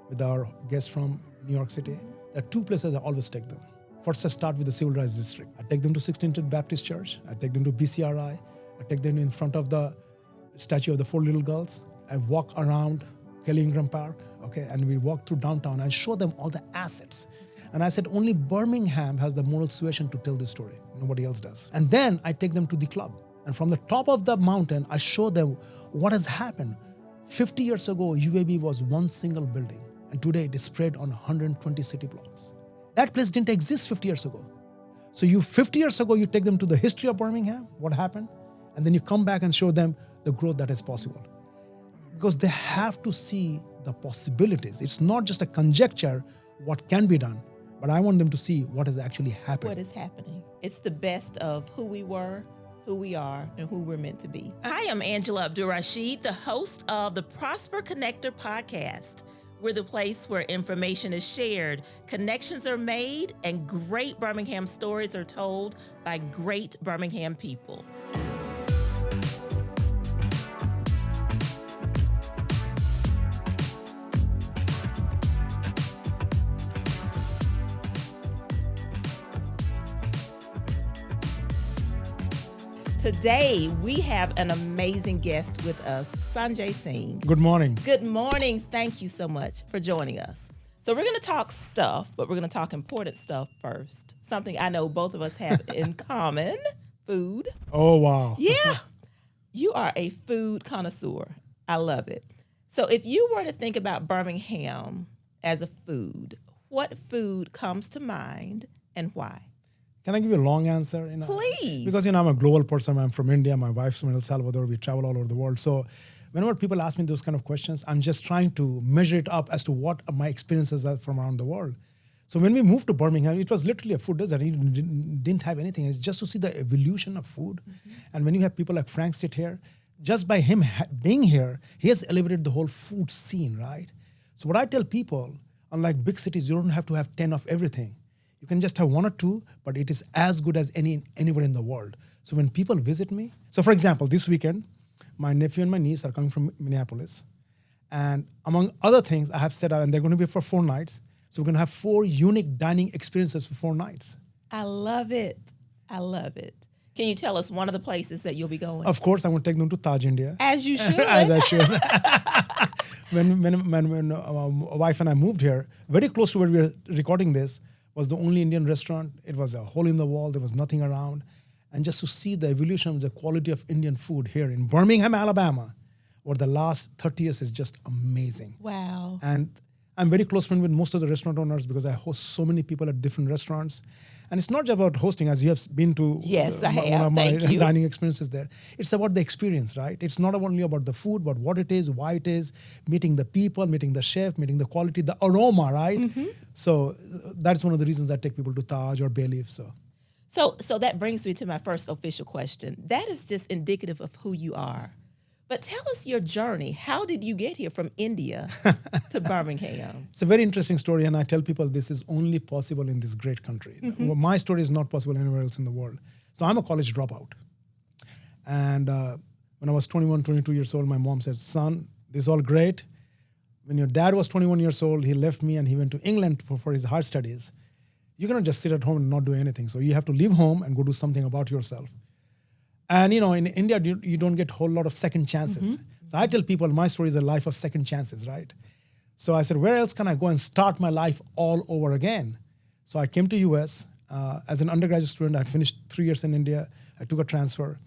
with our guests from New York City, there are two places I always take them. First, I start with the Civil Rights District. I take them to 16th Baptist Church. I take them to BCRI. I take them in front of the statue of the four little girls. I walk around Kelly Ingram Park, okay, and we walk through downtown. I show them all the assets. And I said, only Birmingham has the moral suasion to tell this story. Nobody else does. And then I take them to the club. And from the top of the mountain, I show them what has happened. 50 years ago, UAB was one single building. And today it is spread on 120 city blocks. That place didn't exist 50 years ago. So 50 years ago, you take them to the history of Birmingham, what happened, and then you come back and show them the growth that is possible. Because they have to see the possibilities. It's not just a conjecture what can be done, but I want them to see what has actually happened. What is happening. It's the best of who we were, who we are, and who we're meant to be. Hi, I'm Angela Abdul-Rashid, the host of the Prosper Connector podcast. We're the place where information is shared, connections are made, and great Birmingham stories are told by great Birmingham people. Today, we have an amazing guest with us, Sanjay Singh. Good morning. Good morning. Thank you so much for joining us. So we're going to talk stuff, but we're going to talk important stuff first. Something I know both of us have in common, food. Oh, wow. Yeah. You are a food connoisseur. I love it. So if you were to think about Birmingham as a food, what food comes to mind and why? Can I give you a long answer? Please. Because, I'm a global person. I'm from India. My wife's from El Salvador. We travel all over the world. So whenever people ask me those kind of questions, I'm just trying to measure it up as to what my experiences are from around the world. So when we moved to Birmingham, it was literally a food desert. It didn't have anything. It's just to see the evolution of food. Mm-hmm. And when you have people like Frank sit here, just by him being here, he has elevated the whole food scene, right? So what I tell people, unlike big cities, you don't have to have 10 of everything. You can just have one or two, but it is as good as anywhere in the world. So when people visit me, so for example, this weekend, my nephew and my niece are coming from Minneapolis. And among other things, I have set up, and they're going to be for 4 nights. So we're going to have 4 unique dining experiences for 4 nights. I love it. I love it. Can you tell us one of the places that you'll be going? Of course, I want to take them to Taj India. As you should. As I should. when my wife and I moved here, very close to where we were recording this, was the only Indian restaurant. It was a hole in the wall. There was nothing around. And just to see the evolution of the quality of Indian food here in Birmingham, Alabama, over the last 30 years is just amazing. Wow. And I'm very close friend with most of the restaurant owners because I host so many people at different restaurants. And it's not just about hosting, as you have been to yes, I have. one of my Thank you. dining experiences there. It's about the experience, right? It's not only about the food, but what it is, why it is, meeting the people, meeting the chef, meeting the quality, the aroma, right? Mm-hmm. So that's one of the reasons I take people to Taj or Bay Leaf. So that brings me to my first official question. That is just indicative of who you are. But tell us your journey. How did you get here from India to Birmingham? It's a very interesting story, and I tell people this is only possible in this great country. Mm-hmm. My story is not possible anywhere else in the world. So I'm a college dropout. And when I was 21, 22 years old, my mom said, son, this is all great. When your dad was 21 years old, he left me and he went to England for his higher studies. You cannot just sit at home and not do anything. So you have to leave home and go do something about yourself. And, in India, you don't get a whole lot of second chances. Mm-hmm. So I tell people my story is a life of second chances, right? So I said, where else can I go and start my life all over again? So I came to US as an undergraduate student. I finished 3 years in India. I took a transfer.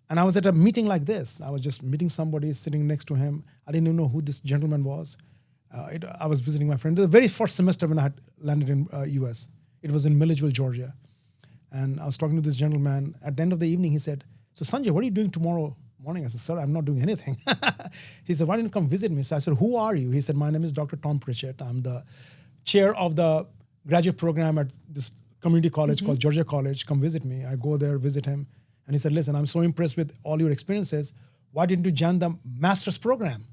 And I was at a meeting like this. I was just meeting somebody, sitting next to him. I didn't even know who this gentleman was. I was visiting my friend. The very first semester when I had landed in US. It was in Milledgeville, Georgia. And I was talking to this gentleman. At the end of the evening, he said, so Sanjay, what are you doing tomorrow morning? I said, sir, I'm not doing anything. He said, why didn't you come visit me? So I said, who are you? He said, my name is Dr. Tom Pritchett. I'm the chair of the graduate program at this community college called Georgia College. Come visit me. I go there, visit him. And he said, listen, I'm so impressed with all your experiences. Why didn't you join the master's program?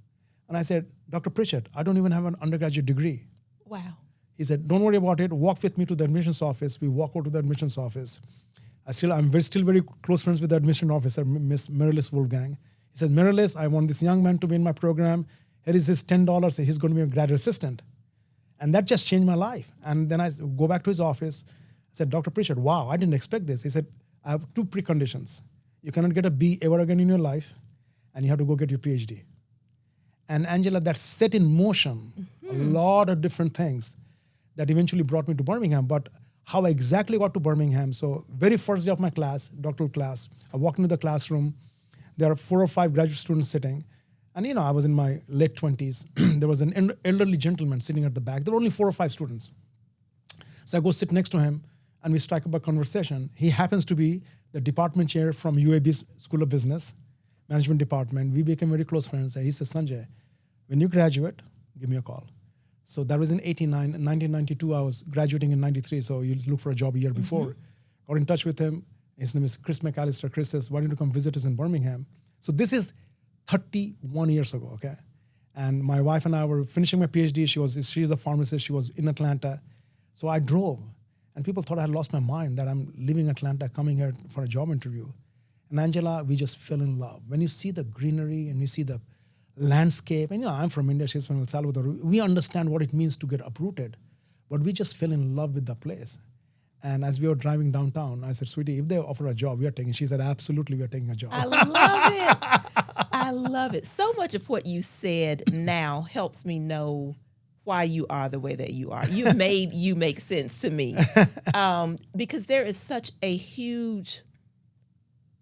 And I said, Dr. Pritchett, I don't even have an undergraduate degree. Wow. He said, don't worry about it. Walk with me to the admissions office. We walk over to the admissions office. I'm still very close friends with the admission officer, Miss Marilis Wolfgang. He says, Marilis, I want this young man to be in my program. Here is his $10. He's going to be a graduate assistant. And that just changed my life. And then I go back to his office. I said, Dr. Pritchard, wow, I didn't expect this. He said, I have 2 preconditions. You cannot get a B ever again in your life, and you have to go get your PhD. And Angela, that set in motion a lot of different things that eventually brought me to Birmingham. But how I exactly got to Birmingham, so very first day of my class, doctoral class, I walked into the classroom. There are 4 or 5 graduate students sitting. And, I was in my late 20s. There was an elderly gentleman sitting at the back. There were only 4 or 5 students. So I go sit next to him, and we strike up a conversation. He happens to be the department chair from UAB's School of Business, Management Department. We became very close friends. And he says, Sanjay, when you graduate, give me a call. So that was in 89. In 1992, I was graduating in 93, so you look for a job a year before. Got in touch with him. His name is Chris McAllister. Chris says, why don't you come visit us in Birmingham? So this is 31 years ago, okay? And my wife and I were finishing my PhD. She's a pharmacist. She was in Atlanta. So I drove. And people thought I had lost my mind, that I'm leaving Atlanta, coming here for a job interview. And Angela, we just fell in love. When you see the greenery and you see the landscape, and I'm from India, she's from El Salvador, we understand what it means to get uprooted. But we just fell in love with the place. And as we were driving downtown, I said, sweetie, if they offer a job, we are taking. She said, absolutely, we are taking a job. I love it. I love it. So much of what you said now helps me know why you are the way that you are. You've made you make sense to me. Because there is such a huge,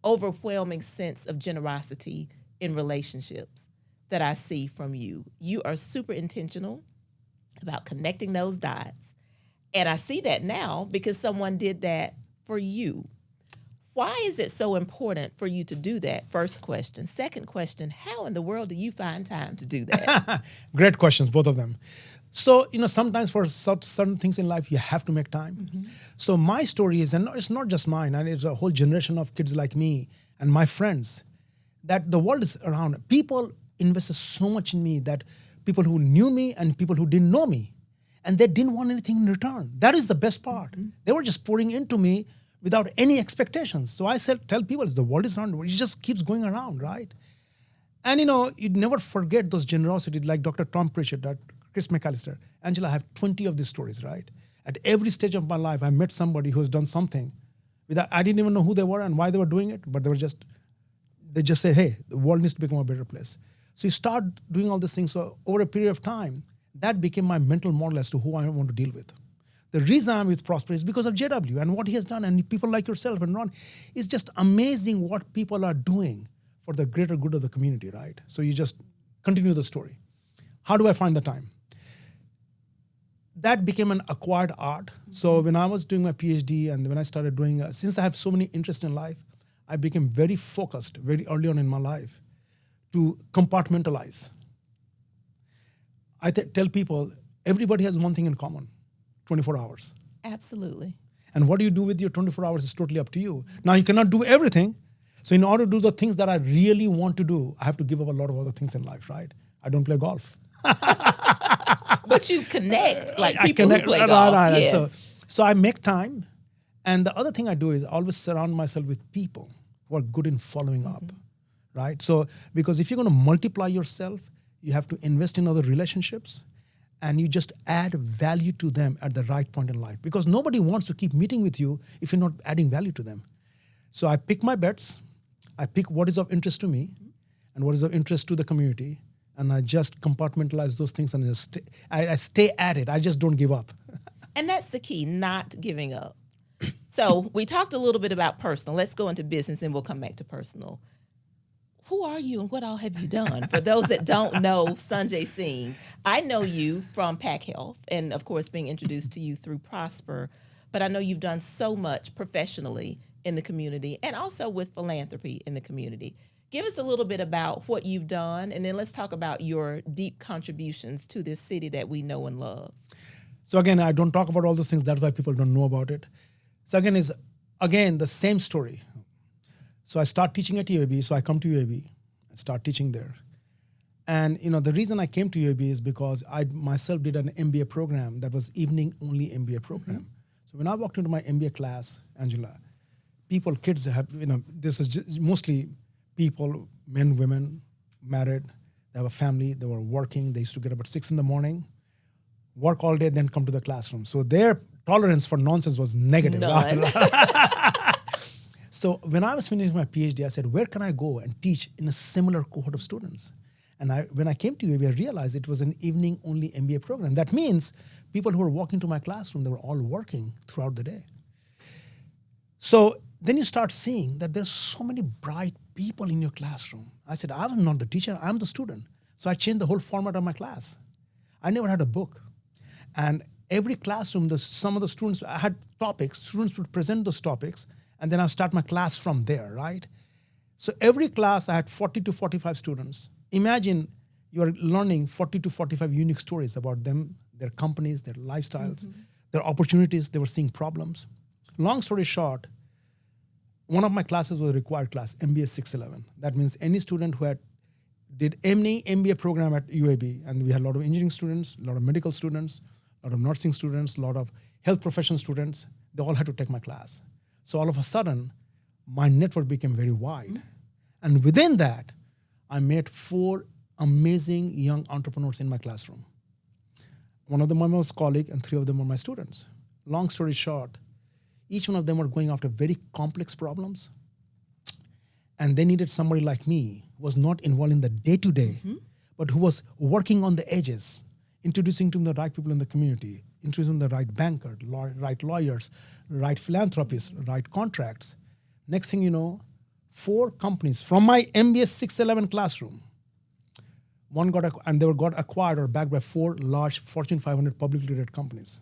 overwhelming sense of generosity in relationships that I see from you. You are super intentional about connecting those dots. And I see that now because someone did that for you. Why is it so important for you to do that? First question. Second question, how in the world do you find time to do that? Great questions, both of them. So, sometimes for certain things in life, you have to make time. So my story is, and it's not just mine, and it's a whole generation of kids like me and my friends, that the world is around. People invested so much in me, that people who knew me and people who didn't know me, and they didn't want anything in return. That is the best part. They were just pouring into me without any expectations. So I tell people, the world is around. It just keeps going around, right? And, you'd never forget those generosities, like Dr. Tom Pritchard, Chris McAllister. Angela, I have 20 of these stories, right? At every stage of my life, I met somebody who has done something. I didn't even know who they were and why they were doing it, but they just said, hey, the world needs to become a better place. So you start doing all these things. So over a period of time, that became my mental model as to who I want to deal with. The reason I'm with Prosper is because of JW and what he has done, and people like yourself and Ron. It's just amazing what people are doing for the greater good of the community, right? So you just continue the story. How do I find the time? That became an acquired art. So when I was doing my PhD and when I started doing, since I have so many interests in life, I became very focused very early on in my life to compartmentalize. I tell people, everybody has one thing in common, 24 hours. Absolutely. And what you do with your 24 hours is totally up to you. Now, you cannot do everything. So in order to do the things that I really want to do, I have to give up a lot of other things in life, right? I don't play golf. But you connect like people who play golf. Right. Yes. So I make time. And the other thing I do is I always surround myself with people who are good in following up, right? So because if you're going to multiply yourself, you have to invest in other relationships, and you just add value to them at the right point in life. Because nobody wants to keep meeting with you if you're not adding value to them. So I pick my bets. I pick what is of interest to me and what is of interest to the community. And I just compartmentalize those things, and I stay at it. I just don't give up. And that's the key, not giving up. So we talked a little bit about personal. Let's go into business and we'll come back to personal. Who are you and what all have you done? For those that don't know Sanjay Singh, I know you from Pack Health and, of course, being introduced to you through Prosper. But I know you've done so much professionally in the community and also with philanthropy in the community. Give us a little bit about what you've done, and then let's talk about your deep contributions to this city that we know and love. So again, I don't talk about all those things. That's why people don't know about it. So again, the same story. So I start teaching at UAB. So I come to UAB, I start teaching there. And the reason I came to UAB is because I myself did an MBA program that was evening-only MBA program. So when I walked into my MBA class, Angela, kids have, this is mostly people, men, women, married, they have a family, they were working, they used to get up at 6 a.m, work all day, then come to the classroom. So their tolerance for nonsense was negative. None. So when I was finishing my PhD, I said, where can I go and teach in a similar cohort of students? And when I came to UAB, I realized it was an evening-only MBA program. That means people who were walking to my classroom, they were all working throughout the day. So then you start seeing that there's so many bright people in your classroom. I said, I'm not the teacher, I'm the student. So I changed the whole format of my class. I never had a book. And every classroom, some of the students, I had topics, students would present those topics, and then I'll start my class from there, right? So every class, I had 40 to 45 students. Imagine you're learning 40 to 45 unique stories about them, their companies, their lifestyles, their opportunities. They were seeing problems. Long story short, one of my classes was a required class, MBA 611. That means any student who did any MBA program at UAB, and we had a lot of engineering students, a lot of medical students, a lot of nursing students, a lot of health profession students, they all had to take my class. So all of a sudden, my network became very wide. And within that, I met 4 amazing young entrepreneurs in my classroom. One of them was my colleague, and 3 of them were my students. Long story short, each one of them were going after very complex problems. And they needed somebody like me who was not involved in the day-to-day, but who was working on the edges, introducing to them the right people in the community, introducing the right banker, right lawyers, right philanthropists, right contracts. Next thing you know, 4 companies from my MBA 611 classroom, they got acquired or backed by 4 large Fortune 500 publicly traded companies.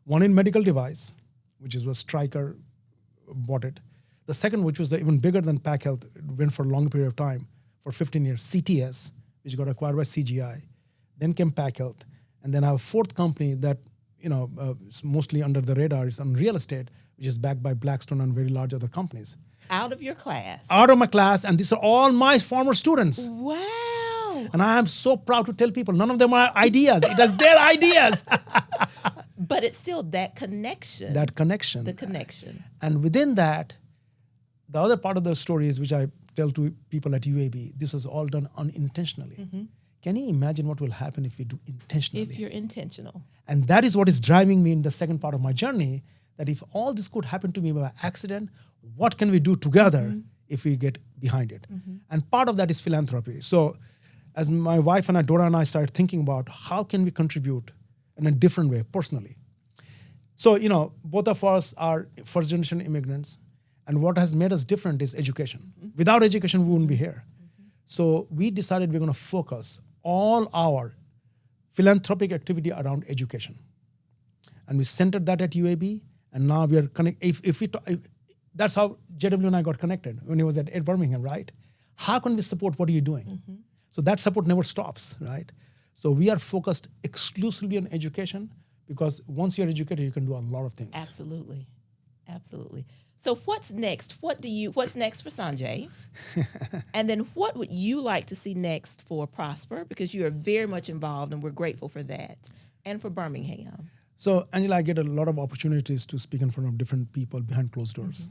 One in medical device, which was Stryker, bought it. The second, which was even bigger than Pack Health, went for a long period of time, for 15 years, CTS, which got acquired by CGI. Then came Pack Health. And then I have a 4th company that is mostly under the radar, is on real estate, which is backed by Blackstone and very large other companies. Out of your class. Out of my class, and these are all my former students. Wow. And I am so proud to tell people, none of them are ideas. It is their ideas. But it's still that connection. That connection. The connection. And within that, the other part of the story is, which I tell to people at UAB, this was all done unintentionally. Can you imagine what will happen if we do intentionally? If you're intentional. And that is what is driving me in the second part of my journey, that if all this could happen to me by accident, what can we do together if we get behind it? And part of that is philanthropy. So as my wife and Dora and I started thinking about how can we contribute in a different way personally. So, both of us are first generation immigrants, and what has made us different is education. Without education, we wouldn't be here. So we decided we're going to focus all our philanthropic activity around education. And we centered that at UAB, and now we are connected. That's how JW and I got connected when he was at Birmingham, right? How can we support what are you doing? So that support never stops, right? So we are focused exclusively on education, because once you're educated, you can do a lot of things. Absolutely. Absolutely. So what's next? What's next for Sanjay? And then what would you like to see next for Prosper? Because you are very much involved, and we're grateful for that. And for Birmingham. So, Angela, I get a lot of opportunities to speak in front of different people behind closed doors,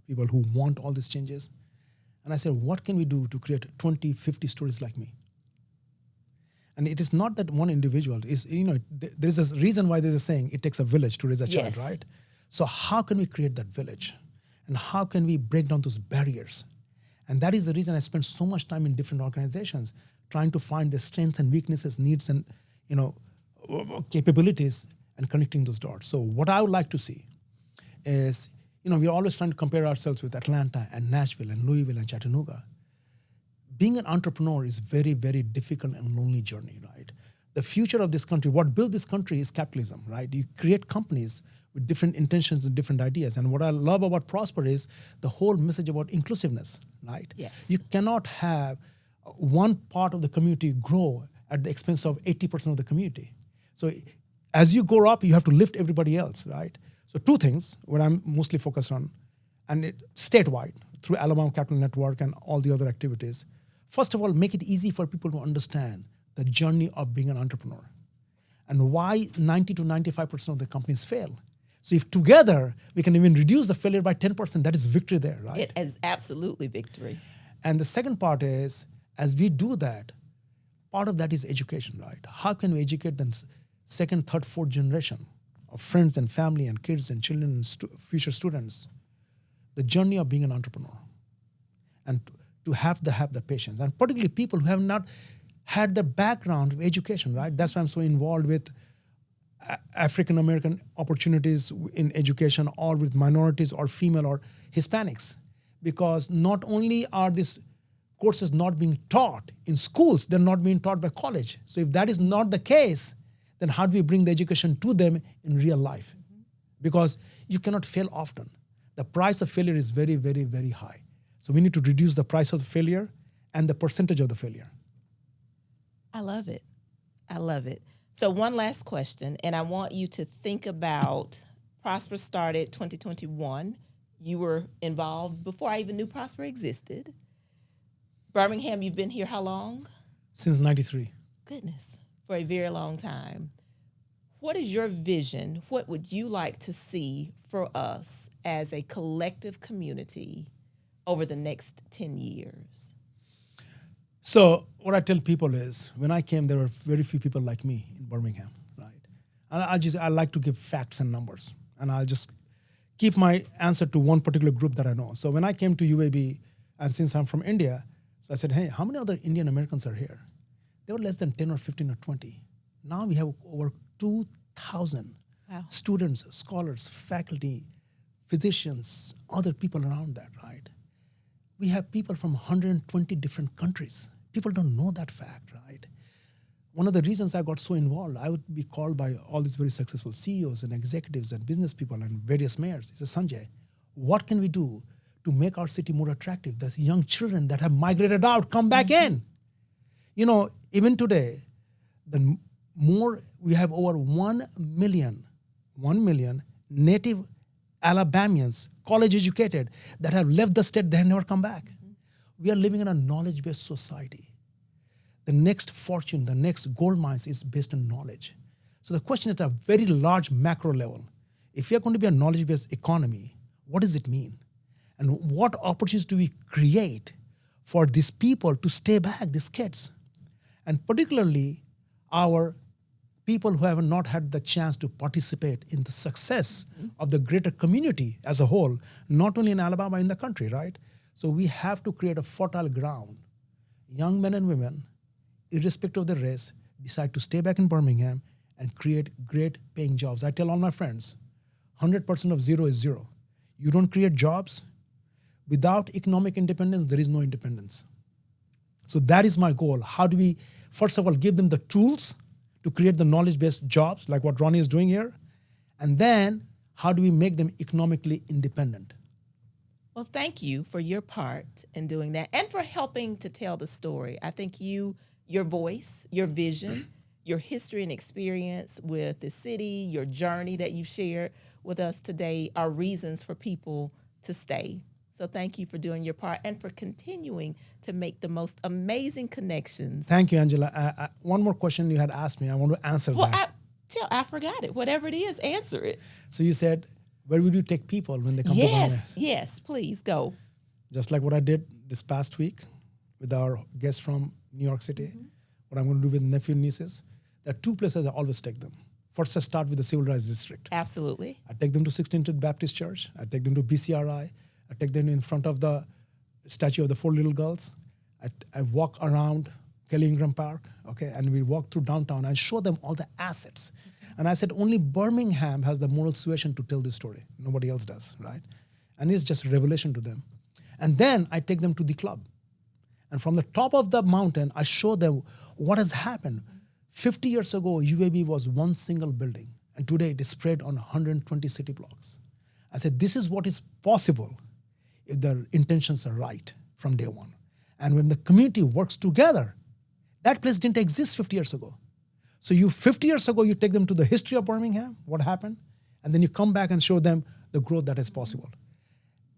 people who want all these changes. And I said, what can we do to create 20, 50 stories like me? And it is not that one individual. There's a reason why there's a saying, it takes a village to raise a child, right? So how can we create that village? And how can we break down those barriers? And that is the reason I spend so much time in different organizations, trying to find the strengths and weaknesses, needs and capabilities, and connecting those dots. So what I would like to see is, we're always trying to compare ourselves with Atlanta and Nashville and Louisville and Chattanooga. Being an entrepreneur is very, very difficult and lonely journey, right? The future of this country, what built this country is capitalism, right? You create companies with different intentions and different ideas. And what I love about Prosper is the whole message about inclusiveness, right? Yes. You cannot have one part of the community grow at the expense of 80% of the community. So as you grow up, you have to lift everybody else, right? So 2 things, what I'm mostly focused on, and statewide, through Alabama Capital Network and all the other activities. First of all, make it easy for people to understand the journey of being an entrepreneur and why 90 to 95% of the companies fail. So if together we can even reduce the failure by 10%, that is victory there, right? It is absolutely victory. And the second part is, as we do that, part of that is education, right? How can we educate them second, third, fourth generation of friends and family and kids and children and future students the journey of being an entrepreneur, and to have the patience, and particularly people who have not had the background of education, right? That's why I'm so involved with African American opportunities in education, or with minorities or female or Hispanics, because not only are these courses not being taught in schools, they're not being taught by college. So if that is not the case, then how do we bring the education to them in real life? Because you cannot fail often. The price of failure is very, very, very high. So we need to reduce the price of the failure and the percentage of the failure. I love it. I love it. So one last question, and I want you to think about Prosper started 2021. You were involved before I even knew Prosper existed. Birmingham, you've been here how long? Since 93. Goodness, for a very long time. What is your vision? What would you like to see for us as a collective community over the next 10 years? So what I tell people is, when I came, there were very few people like me in Birmingham, right? And I like to give facts and numbers, and I'll just keep my answer to one particular group that I know. So when I came to UAB, and since I'm from India, so I said, hey, how many other Indian Americans are here? There were less than 10 or 15 or 20. Now we have over 2,000 students, scholars, faculty, physicians, other people around that, right? We have people from 120 different countries. People don't know that fact, right? One of the reasons I got so involved, I would be called by all these very successful CEOs and executives and business people and various mayors. He says, Sanjay, what can we do to make our city more attractive? There's young children that have migrated out, come back in. You know, even today, we have over 1 million native Alabamians, college educated, that have left the state, they have never come back. We are living in a knowledge-based society. The next fortune, the next gold mines is based on knowledge. So the question at a very large macro level, if we are going to be a knowledge-based economy, what does it mean? And what opportunities do we create for these people to stay back, these kids? And particularly our people who have not had the chance to participate in the success of the greater community as a whole, not only in Alabama, in the country, right? So we have to create a fertile ground. Young men and women, irrespective of their race, decide to stay back in Birmingham and create great paying jobs. I tell all my friends, 100% of zero is zero. You don't create jobs. Without economic independence, there is no independence. So that is my goal. How do we, first of all, give them the tools to create the knowledge-based jobs, like what Ronnie is doing here? And then, how do we make them economically independent? Well, thank you for your part in doing that and for helping to tell the story. I think your voice, your vision, your history and experience with the city, your journey that you shared with us today are reasons for people to stay. So thank you for doing your part and for continuing to make the most amazing connections. Thank you, Angela. One more question you had asked me. I want to answer that. I forgot it. Whatever it is, answer it. So you said, where would you take people when they come to Birmingham? Yes, please go. Just like what I did this past week with our guests from New York City, what I'm going to do with nephew and nieces. There are two places I always take them. First, I start with the Civil Rights District. Absolutely. I take them to 16th Baptist Church. I take them to BCRI. I take them in front of the statue of the four little girls. I walk around Kelly Ingram Park, okay, and we walk through downtown and show them all the assets. And I said, only Birmingham has the moral suasion to tell this story. Nobody else does, right? And it's just a revelation to them. And then I take them to the club. And from the top of the mountain, I show them what has happened. 50 years ago, UAB was one single building. And today it is spread on 120 city blocks. I said, this is what is possible if the intentions are right from day one. And when the community works together, that place didn't exist 50 years ago. So 50 years ago, you take them to the history of Birmingham, what happened, and then you come back and show them the growth that is possible.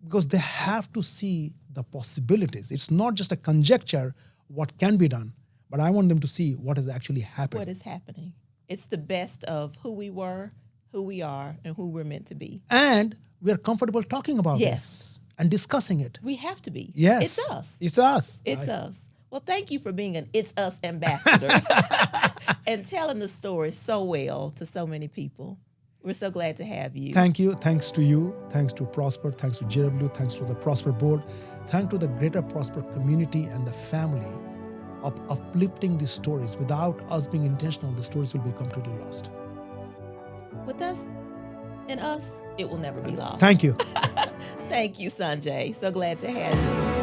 Because they have to see the possibilities. It's not just a conjecture what can be done, but I want them to see what has actually happened. What is happening. It's the best of who we were, who we are, and who we're meant to be. And we are comfortable talking about this and discussing it. We have to be. Yes. It's us. It's us. It's us. Well, thank you for being an It's Us ambassador. and telling the story so well to so many people. We're so glad to have you. Thank you. Thanks to you. Thanks to Prosper. Thanks to JW. Thanks to the Prosper board. Thanks to the greater Prosper community and the family of uplifting these stories. Without us being intentional, the stories will be completely lost. With us and us, it will never be lost. Thank you. Thank you, Sanjay. So glad to have you.